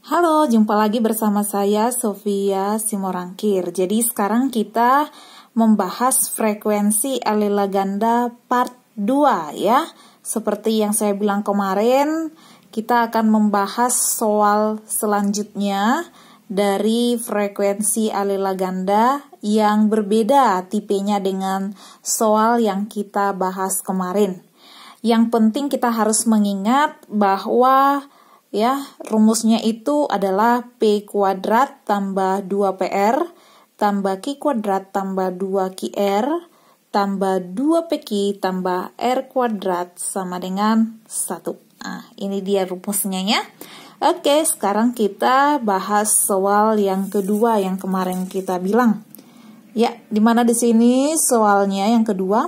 Halo, jumpa lagi bersama saya Sofia Simorangkir. Jadi sekarang kita membahas frekuensi alila ganda part 2 ya. Seperti yang saya bilang kemarin, kita akan membahas soal selanjutnya dari frekuensi alila ganda yang berbeda tipenya dengan soal yang kita bahas kemarin. Yang penting kita harus mengingat bahwa ya, rumusnya itu adalah P kuadrat tambah 2PR tambah Q kuadrat tambah 2QR tambah 2PQ tambah R kuadrat sama dengan 1. Nah, ini dia rumusnya ya. Oke, sekarang kita bahas soal yang kedua yang kemarin kita bilang. Ya, dimana di sini soalnya yang kedua,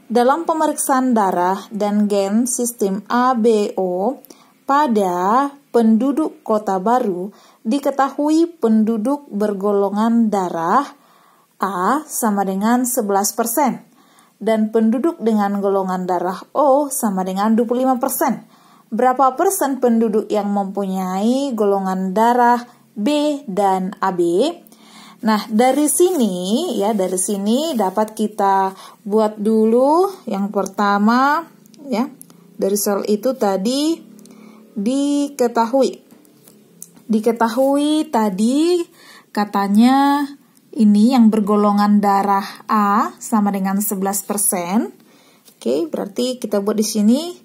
dalam pemeriksaan darah dan gen sistem ABO pada penduduk Kota Baru, diketahui penduduk bergolongan darah A sama dengan 11% dan penduduk dengan golongan darah O sama dengan 25%. Berapa persen penduduk yang mempunyai golongan darah B dan AB? Nah, dari sini dapat kita buat dulu yang pertama ya. Dari soal itu tadi diketahui tadi katanya ini yang bergolongan darah A sama dengan 11%. Oke, berarti kita buat di sini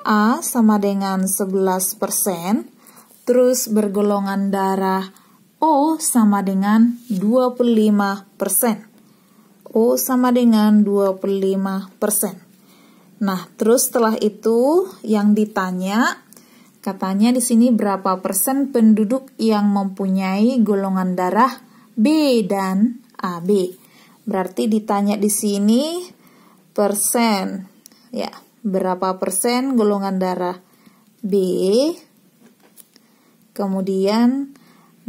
A sama dengan 11%. Terus bergolongan darah O sama dengan 25%. O sama dengan 25%. Nah, terus setelah itu yang ditanya, katanya di sini berapa persen penduduk yang mempunyai golongan darah B dan AB. Berarti ditanya di sini persen. Ya, berapa persen golongan darah B, kemudian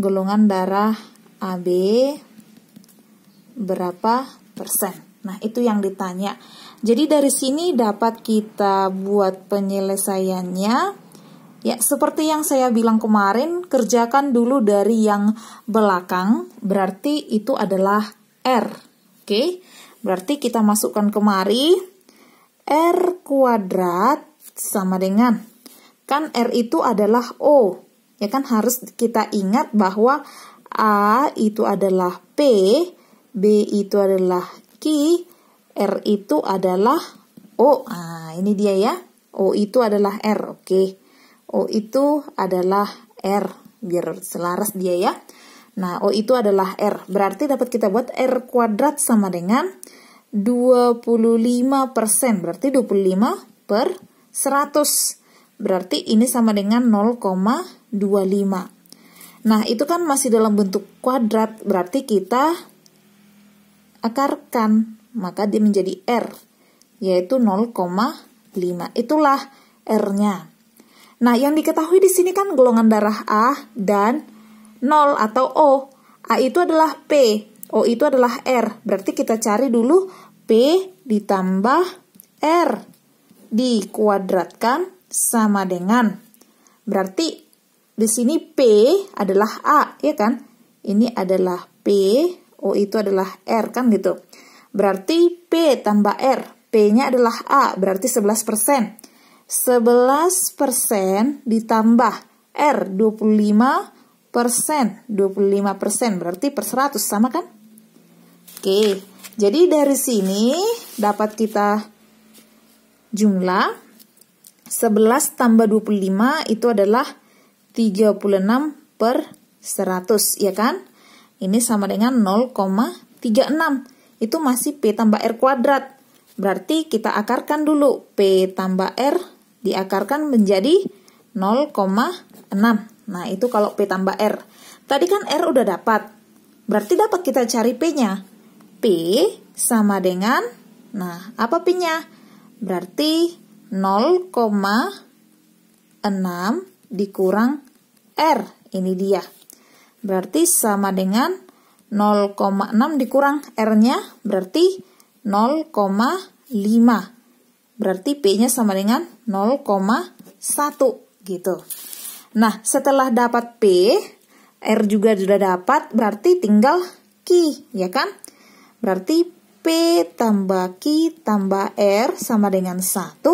golongan darah AB berapa persen. Nah, itu yang ditanya. Jadi dari sini dapat kita buat penyelesaiannya. Ya, seperti yang saya bilang kemarin, kerjakan dulu dari yang belakang, berarti itu adalah R. Oke, berarti kita masukkan kemari, R kuadrat sama dengan, kan R itu adalah O. Ya kan, harus kita ingat bahwa A itu adalah P, B itu adalah Q, R itu adalah O. Nah, ini dia ya, O itu adalah R, oke. O itu adalah R, biar selaras dia ya. Nah, O itu adalah R, berarti dapat kita buat R kuadrat sama dengan 25%, berarti 25 per 100. Berarti ini sama dengan 0,25. Nah, itu kan masih dalam bentuk kuadrat, berarti kita akarkan, maka dia menjadi R, yaitu 0,5. Itulah R-nya. Nah, yang diketahui di sini kan golongan darah A dan 0 atau O. A itu adalah P, O itu adalah R. Berarti kita cari dulu P ditambah R dikuadratkan sama dengan. Berarti di sini P adalah A, ya kan? Ini adalah P, O itu adalah R kan gitu. Berarti P tambah R, P-nya adalah A, berarti 11%. 11% ditambah R 25%, 25% berarti per 100 sama kan? Oke, jadi dari sini dapat kita jumlah 11 tambah 25 itu adalah 36 per 100, ya kan? Ini sama dengan 0,36. Itu masih P tambah R kuadrat. Berarti kita akarkan dulu P tambah R diakarkan menjadi 0,6. Nah, itu kalau P tambah R. Tadi kan R udah dapat. Berarti dapat kita cari P-nya. P sama dengan, nah, apa P-nya? Berarti 0,6 dikurang R. Ini dia. Berarti sama dengan 0,6 dikurang R-nya, berarti 0,5. Berarti P-nya sama dengan 0,1 gitu. Nah, setelah dapat P, R juga sudah dapat, berarti tinggal Q, ya kan? Berarti P tambah Q tambah R sama dengan 1,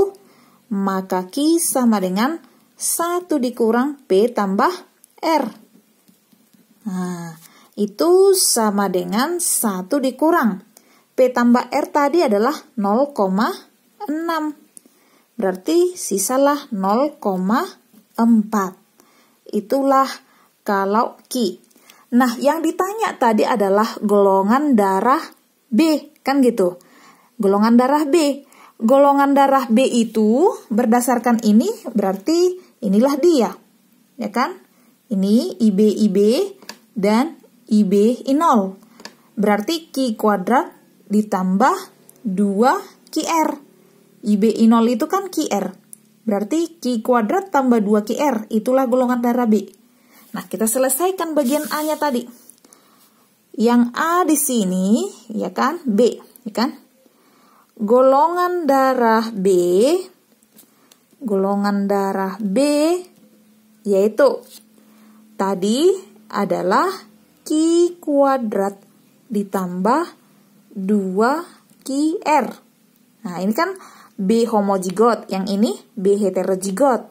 maka Q sama dengan 1 dikurang P tambah R. Nah, itu sama dengan 1 dikurang. P tambah R tadi adalah 0,6. Berarti sisalah 0,4. Itulah kalau Q. Nah, yang ditanya tadi adalah golongan darah B, kan gitu. Golongan darah B. Golongan darah B itu berdasarkan ini berarti inilah dia. Ya kan? Ini IB dan IB I0. Berarti Q kuadrat ditambah 2QR. IB I0 itu kan QR. Berarti Q kuadrat tambah 2QR. Itulah golongan darah B. Nah, kita selesaikan bagian A-nya tadi. Yang A di sini, ya kan? B, ya kan? Golongan darah B yaitu tadi adalah Q kuadrat ditambah 2QR. Nah, ini kan B homozigot, yang ini B heterozigot.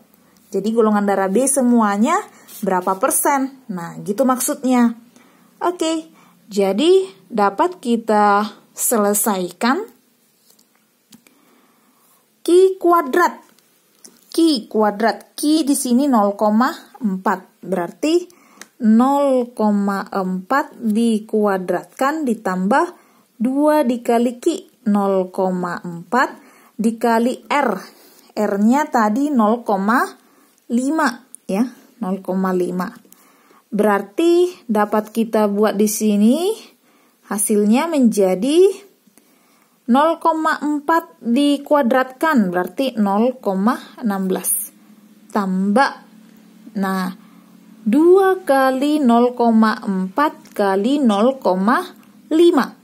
Jadi golongan darah B semuanya berapa persen? Nah, gitu maksudnya. Oke, jadi dapat kita selesaikan Q kuadrat. Q di sini 0,4. Berarti 0,4 dikuadratkan ditambah 2 dikali Q. 0,4 dikali R. R-nya tadi 0,5 ya, 0,5. Berarti dapat kita buat di sini hasilnya menjadi 0,4 dikuadratkan berarti 0,16 tambah, nah 2 kali 0,4 kali 0,5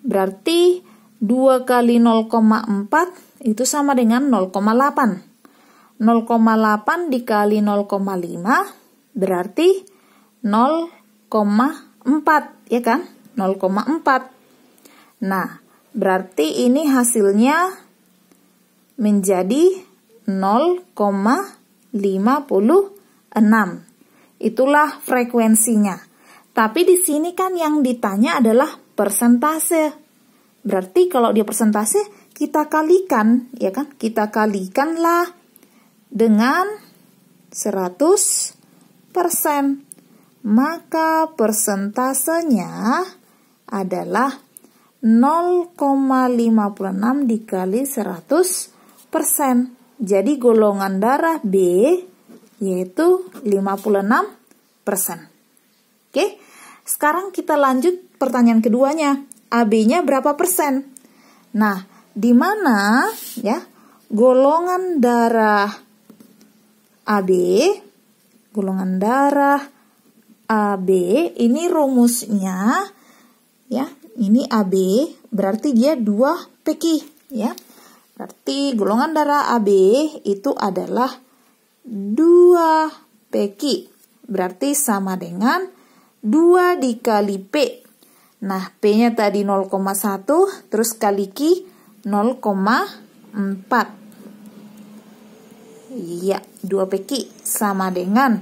berarti 2 kali 0,4 itu sama dengan 0,8. 0,8 dikali 0,5 berarti 0,4 ya kan? 0,4. Nah, berarti ini hasilnya menjadi 0,56. Itulah frekuensinya. Tapi di sini kan yang ditanya adalah persentase. Berarti kalau dia persentase kita kalikan, ya kan? Kita kalikanlah dengan 100%. Maka persentasenya adalah 0,56 dikali 100%. Jadi golongan darah B yaitu 56%. Oke, sekarang kita lanjut pertanyaan keduanya. AB-nya berapa persen? Nah, di mana ya golongan darah AB ini rumusnya ya, ini AB berarti dia 2 PQ ya. Berarti golongan darah AB itu adalah 2 PQ. Berarti sama dengan 2 dikali P. Nah, P-nya tadi 0,1, terus kali Q 0,4. Iya, 2 PQ sama dengan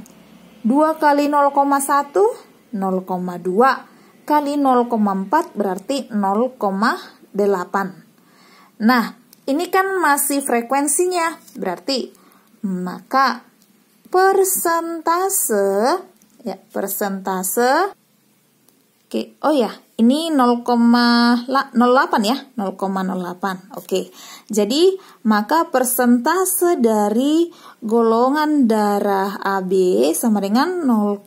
2 kali 0,1, 0,2 kali 0,4 berarti 0,8. Nah, ini kan masih frekuensinya, berarti maka persentase oke, oh ya, ini 0,08 ya, 0,08. Oke. Jadi, maka persentase dari golongan darah AB sama dengan 0,08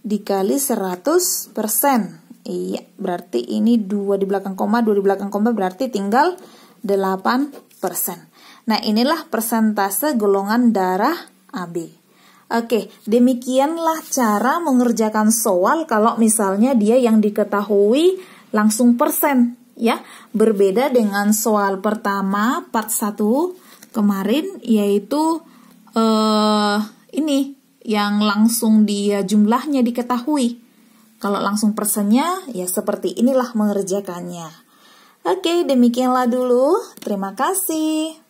dikali 100%. Iya, berarti ini 2 di belakang koma, 2 di belakang koma berarti tinggal 8%. Nah, inilah persentase golongan darah AB. Oke, demikianlah cara mengerjakan soal kalau misalnya dia yang diketahui langsung persen, ya. Berbeda dengan soal pertama part 1 kemarin, yaitu ini yang langsung dia jumlahnya diketahui. Kalau langsung persennya, ya seperti inilah mengerjakannya. Oke, demikianlah dulu. Terima kasih.